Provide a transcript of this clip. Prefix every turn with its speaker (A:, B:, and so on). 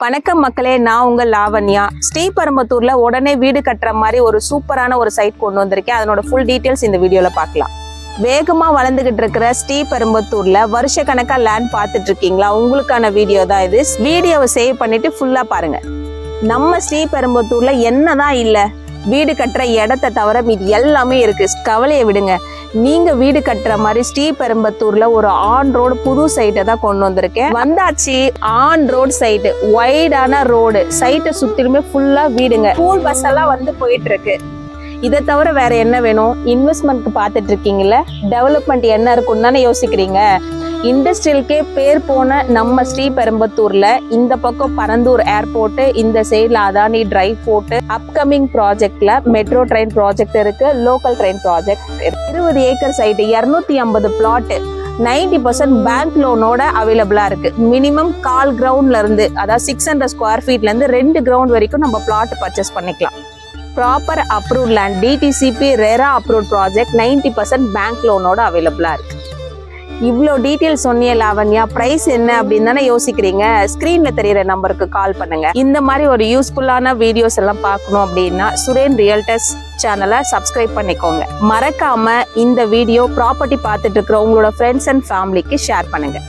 A: வணக்கம் மக்களே, நான் உங்க லாவண்யா. ஸ்ரீபெரும்புத்தூர்ல உடனே வீடு கட்டுற மாதிரி ஒரு சூப்பரான ஒரு சைட் கொண்டு வந்திருக்கேன். அதனோட ஃபுல் டீடைல்ஸ் இந்த வீடியோல பார்க்கலாம். வேகமா வளர்ந்துகிட்டு இருக்கிற ஸ்ரீபெரும்புத்தூர்ல வருஷ கணக்கா லேண்ட் பார்த்துட்டு இருக்கீங்களா? உங்களுக்கான வீடியோ தான் இது. வீடியோவை சேவ் பண்ணிட்டு ஃபுல்லா பாருங்க. நம்ம ஸ்ரீபெரும்புத்தூர்ல என்னதான் இல்ல, வீடு கட்டுற இடத்தை தவிர மீது எல்லாமே இருக்கு. கவலையை விடுங்க. நீங்க வீடு கட்டுற மாதிரி ஸ்ரீபெரும்புத்தூர்ல ஒரு ஆன் ரோடு புது சைட்டை தான் கொண்டு வந்திருக்கேன். வந்தாச்சு ஆன் ரோடு சைட்டு, வைடான ரோடு சைட்டை சுத்திலுமே ஃபுல்லா வீடுங்க. ஸ்கூல் பஸ் எல்லாம் வந்து போயிட்டு இருக்கு. இதை தவிர வேற என்ன வேணும்? இன்வெஸ்ட்மெண்ட்க்கு பார்த்துட்டு இருக்கீங்கல்ல, டெவலப்மெண்ட் என்ன இருக்குன்னு தானே யோசிக்கிறீங்க. இண்டஸ்ட்ரியலுக்கே பேர் போன நம்ம ஸ்ரீபெரும்புத்தூர்ல இந்த பக்கம் பரந்தூர் ஏர்போர்ட், இந்த சைட்ல அதானி டிரைவ் போர்ட், அப்கமிங் ப்ராஜெக்ட்ல மெட்ரோ ட்ரெயின் ப்ராஜெக்ட் இருக்கு, local train project. 20 acre site, 250 plot, 90% bank லோனோட அவைலபிளா இருக்கு. மினிமம் 1/4 கிரவுண்ட்ல இருந்து, அதாவது 600 ஸ்கொயர் ஃபீட்ல இருந்து 2 கிரவுண்ட் வரைக்கும் நம்ம பிளாட் பர்ச்சேஸ் பண்ணிக்கலாம். Proper approved land, DTCP RERA approved project, 90% bank லோனோட அவைலபிளா இருக்கு. இவ்வளோ டீட்டெயில் சொன்னிய லாவண்யா, பிரைஸ் என்ன அப்படின்னு தானே யோசிக்கிறீங்க? ஸ்கிரீன்ல தெரியுற நம்பருக்கு கால் பண்ணுங்க. இந்த மாதிரி ஒரு யூஸ்ஃபுல்லான வீடியோஸ் எல்லாம் பார்க்கணும் அப்படின்னா சுரேன் ரியல்டர்ஸ் சேனலை சப்ஸ்கிரைப் பண்ணிக்கோங்க. மறக்காம இந்த வீடியோ ப்ராப்பர்ட்டி பார்த்துட்டு இருக்கிற உங்களோட ஃப்ரெண்ட்ஸ் அண்ட் ஃபேமிலிக்கு ஷேர் பண்ணுங்க.